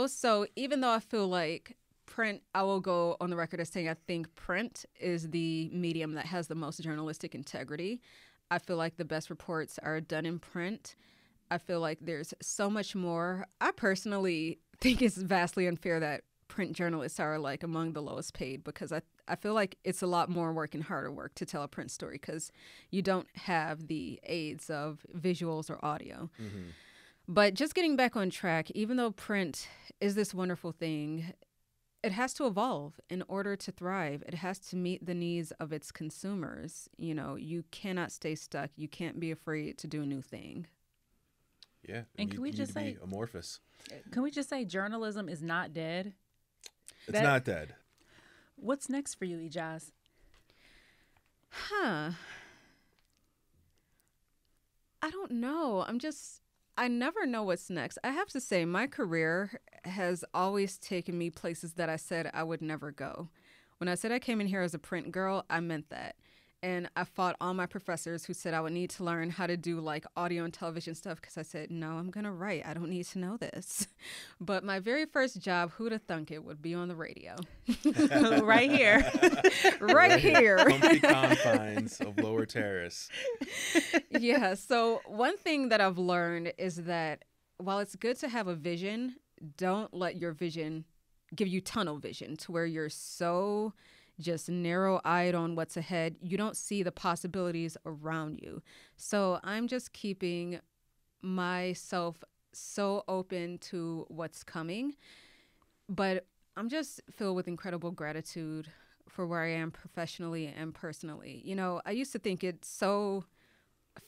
So even though I feel like print, I will go on the record as saying I think print is the medium that has the most journalistic integrity. I feel like the best reports are done in print. I feel like there's so much more. I personally think it's vastly unfair that print journalists are like among the lowest paid because I feel like it's a lot more work and harder work to tell a print story because you don't have the aids of visuals or audio. Mm-hmm. But just getting back on track, even though print is this wonderful thing, it has to evolve in order to thrive. It has to meet the needs of its consumers. You cannot stay stuck. You can't be afraid to do a new thing. Yeah. And can we just say amorphous? Can we just say journalism is not dead? It's not dead. What's next for you, Ijaz? I don't know. I never know what's next. I have to say, my career has always taken me places that I said I would never go. When I said I came in here as a print girl, I meant that. And I fought all my professors who said I would need to learn how to do like audio and television stuff because I said, no, I'm going to write. I don't need to know this. But my very first job, who'd have thunk it, would be on the radio. Right here. right here. Comfy confines of Lower Terrace. Yeah. So one thing that I've learned is that while it's good to have a vision, don't let your vision give you tunnel vision to where you're so just narrow-eyed on what's ahead. You don't see the possibilities around you. So I'm just keeping myself so open to what's coming. But I'm just filled with incredible gratitude for where I am professionally and personally. I used to think it's so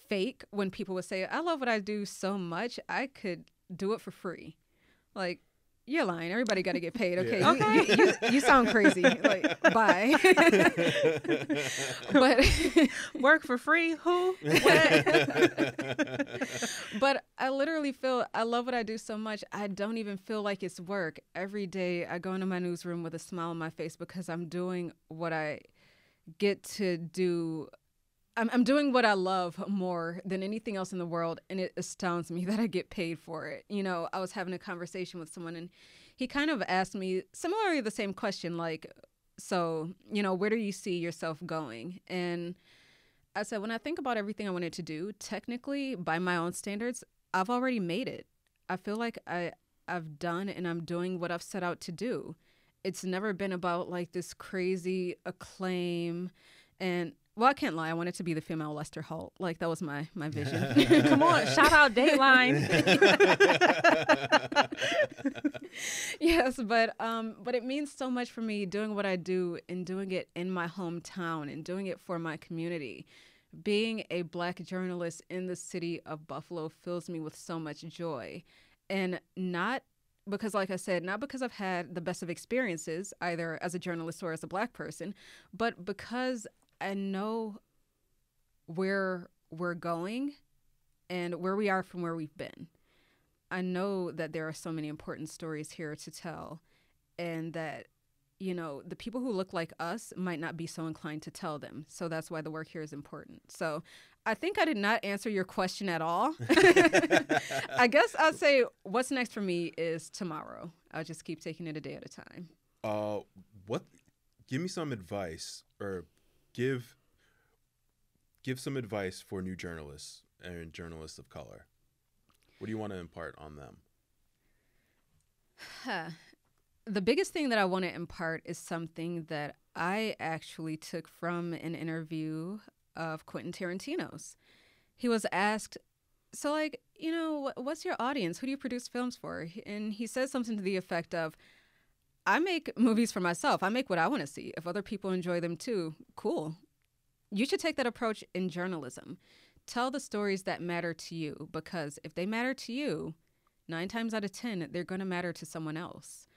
fake when people would say, I love what I do so much, I could do it for free. Like, you're lying. Everybody got to get paid. Okay. Yeah. You sound crazy. Like, bye. But Work for free? Who? but I literally feel I love what I do so much. I don't even feel like it's work. Every day I go into my newsroom with a smile on my face because I'm doing what I get to do. I'm doing what I love more than anything else in the world, and it astounds me that I get paid for it. You know, I was having a conversation with someone, and he kind of asked me similarly the same question, like, so, you know, where do you see yourself going? And I said, when I think about everything I wanted to do, technically, by my own standards, I've already made it. I feel like I've done and I'm doing what I've set out to do. It's never been about like this crazy acclaim and well, I can't lie. I wanted to be the female Lester Holt. Like, that was my vision. Come on, shout out Dateline. Yes, but it means so much for me doing what I do and doing it in my hometown and doing it for my community. Being a Black journalist in the city of Buffalo fills me with so much joy. And not because, like I said, not because I've had the best of experiences, either as a journalist or as a Black person, but because I know where we're going and where we are from where we've been. I know that there are so many important stories here to tell and that, you know, the people who look like us might not be so inclined to tell them. So that's why the work here is important. So I think I did not answer your question at all. I guess I'll say what's next for me is tomorrow. I'll just keep taking it a day at a time. Give me some advice or give some advice for new journalists and journalists of color. What do you want to impart on them? The biggest thing that I want to impart is something that I actually took from an interview of Quentin Tarantino's. He was asked, so like, you know, what's your audience? Who do you produce films for? And he says something to the effect of, I make movies for myself. I make what I want to see. If other people enjoy them too, cool. You should take that approach in journalism. Tell the stories that matter to you, because if they matter to you, 9 times out of 10, they're going to matter to someone else.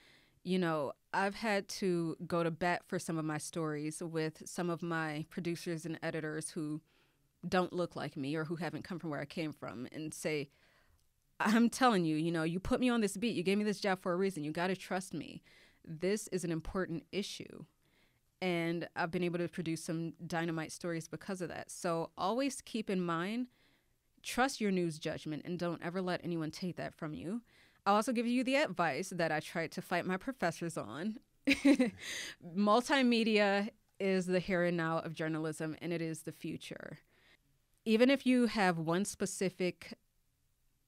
You know, I've had to go to bat for some of my stories with some of my producers and editors who don't look like me or who haven't come from where I came from and say, I'm telling you, you know, you put me on this beat. You gave me this job for a reason. You got to trust me. This is an important issue. And I've been able to produce some dynamite stories because of that. So always keep in mind, trust your news judgment and don't ever let anyone take that from you. I'll also give you the advice that I tried to fight my professors on. Multimedia is the here and now of journalism, and it is the future. Even if you have one specific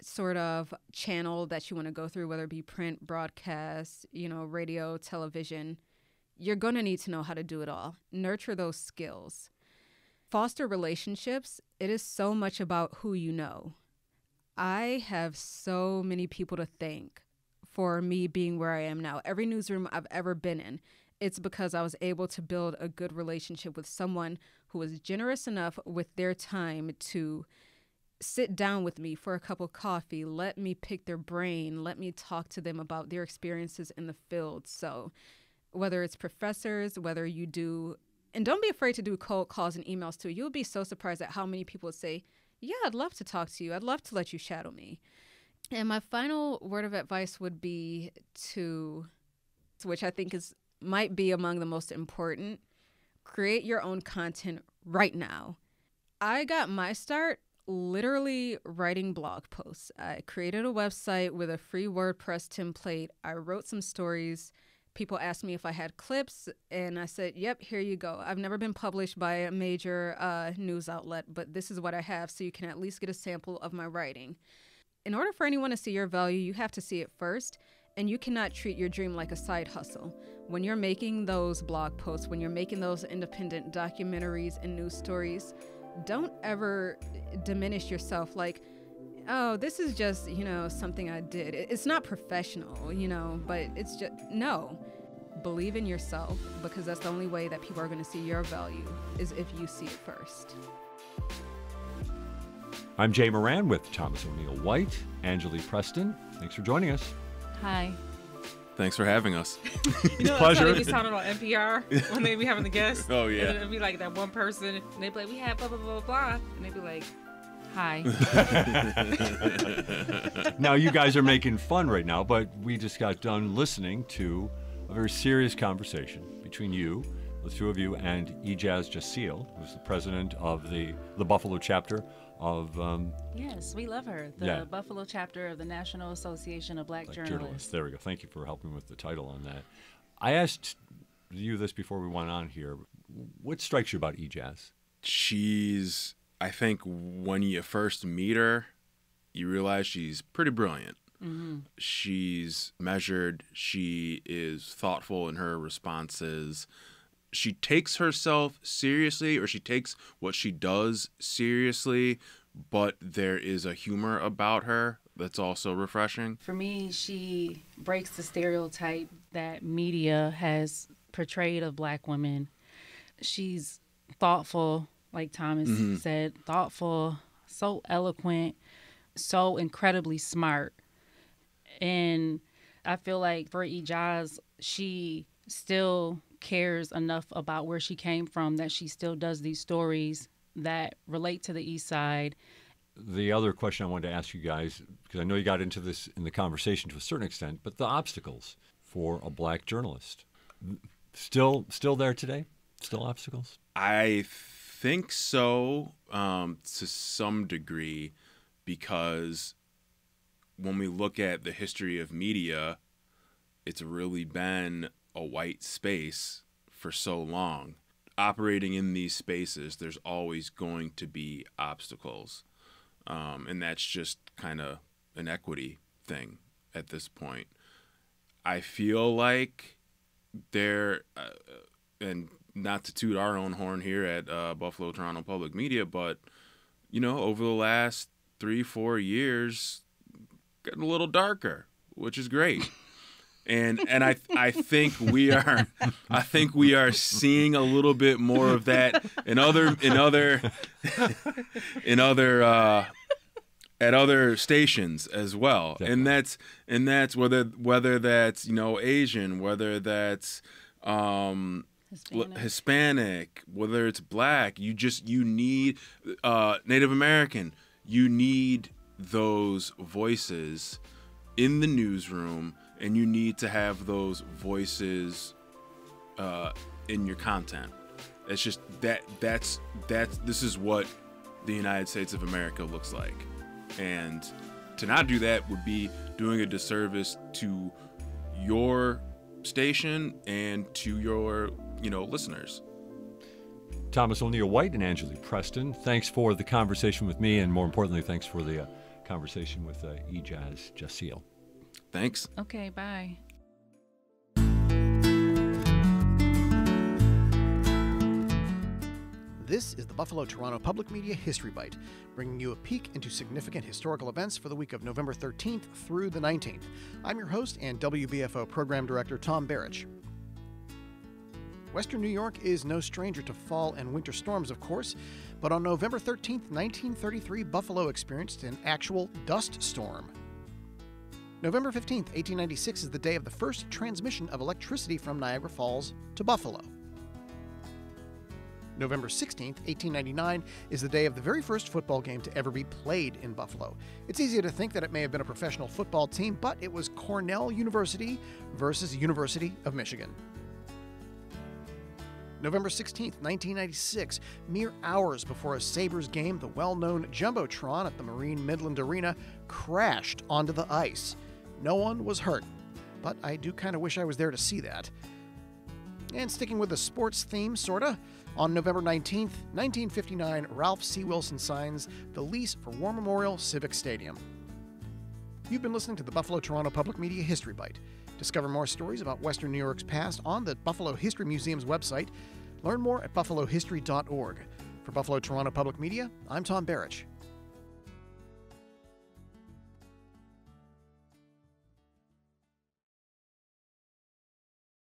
sort of channel that you want to go through, whether it be print, broadcast, you know, radio, television, you're going to need to know how to do it all. Nurture those skills. Foster relationships. It is so much about who you know. I have so many people to thank for me being where I am now. Every newsroom I've ever been in, it's because I was able to build a good relationship with someone who was generous enough with their time to sit down with me for a cup of coffee, let me pick their brain, let me talk to them about their experiences in the field. So whether it's professors, whether you do, and don't be afraid to do cold calls and emails too. You'll be so surprised at how many people say, yeah, I'd love to talk to you. I'd love to let you shadow me. And my final word of advice would be to, which I think might be among the most important, create your own content right now. I got my start literally writing blog posts. I created a website with a free WordPress template. I wrote some stories. People asked me if I had clips, and I said, yep, here you go. I've never been published by a major news outlet, but this is what I have, so you can at least get a sample of my writing. In order for anyone to see your value, you have to see it first, and you cannot treat your dream like a side hustle. When you're making those blog posts, when you're making those independent documentaries and news stories, don't ever diminish yourself like, oh, this is just, you know, something I did. It's not professional, you know, but it's just, no. Believe in yourself, because that's the only way that people are going to see your value is if you see it first. I'm Jay Moran with Thomas O'Neill White, Angelea Preston. Thanks for joining us. Hi. Thanks for having us. You know, Pleasure. that's how they be sounding on NPR when they be having the guests. Oh, yeah. And it'd be like that one person, and they'd be like, we have blah, blah, blah, blah. And they'd be like, hi. Now, you guys are making fun right now, but we just got done listening to a very serious conversation between you, the two of you, and Ijaz Jasil, who's the president of the Buffalo chapter of Yes, we love her. The Buffalo chapter of the National Association of Black Journalists. There we go. Thank you for helping with the title on that. I asked you this before we went on here. What strikes you about Ijaz? She's, I think when you first meet her, you realize she's pretty brilliant. Mm-hmm. She's measured. She is thoughtful in her responses. She takes herself seriously, or she takes what she does seriously, but there is a humor about her that's also refreshing. For me, she breaks the stereotype that media has portrayed of Black women. She's thoughtful, like Thomas said, thoughtful, so eloquent, so incredibly smart. And I feel like for Ijaz, she still cares enough about where she came from that she still does these stories that relate to the East Side. The other question I wanted to ask you guys, because I know you got into this in the conversation to a certain extent, but the obstacles for a Black journalist, still there today? Still obstacles? I think so, to some degree, because when we look at the history of media, it's really been a white space for so long. Operating in these spaces, there's always going to be obstacles. And that's just kind of an equity thing at this point. I feel like there, and not to toot our own horn here at Buffalo Toronto Public Media, but, you know, over the last 3-4 years, getting a little darker, which is great. And I think we are seeing a little bit more of that at other stations as well. Definitely. And that's whether that's, you know, Asian, whether that's Hispanic, whether it's Black, you need Native American. You need those voices in the newsroom. And you need to have those voices in your content. It's just that's this is what the United States of America looks like. And to not do that would be doing a disservice to your station and to your, you know, listeners. Thomas O'Neill White and Angelea Preston, thanks for the conversation with me, and more importantly, thanks for the conversation with Ijaz Jasil. Thanks. Okay, bye. This is the Buffalo Toronto Public Media History Bite, bringing you a peek into significant historical events for the week of November 13th through the 19th. I'm your host and WBFO Program Director, Tom Barrich. Western New York is no stranger to fall and winter storms, of course, but on November 13th, 1933, Buffalo experienced an actual dust storm. November 15th, 1896 is the day of the first transmission of electricity from Niagara Falls to Buffalo. November 16th, 1899 is the day of the very first football game to ever be played in Buffalo. It's easy to think that it may have been a professional football team, but it was Cornell University versus University of Michigan. November 16th, 1996, mere hours before a Sabres game, the well-known Jumbotron at the Marine Midland Arena crashed onto the ice. No one was hurt, but I do kind of wish I was there to see that. And sticking with the sports theme, sorta, on November 19th, 1959, Ralph C. Wilson signs the lease for War Memorial Civic Stadium. You've been listening to the Buffalo Toronto Public Media History Bite. Discover more stories about Western New York's past on the Buffalo History Museum's website. Learn more at buffalohistory.org. For Buffalo Toronto Public Media, I'm Tom Barrich.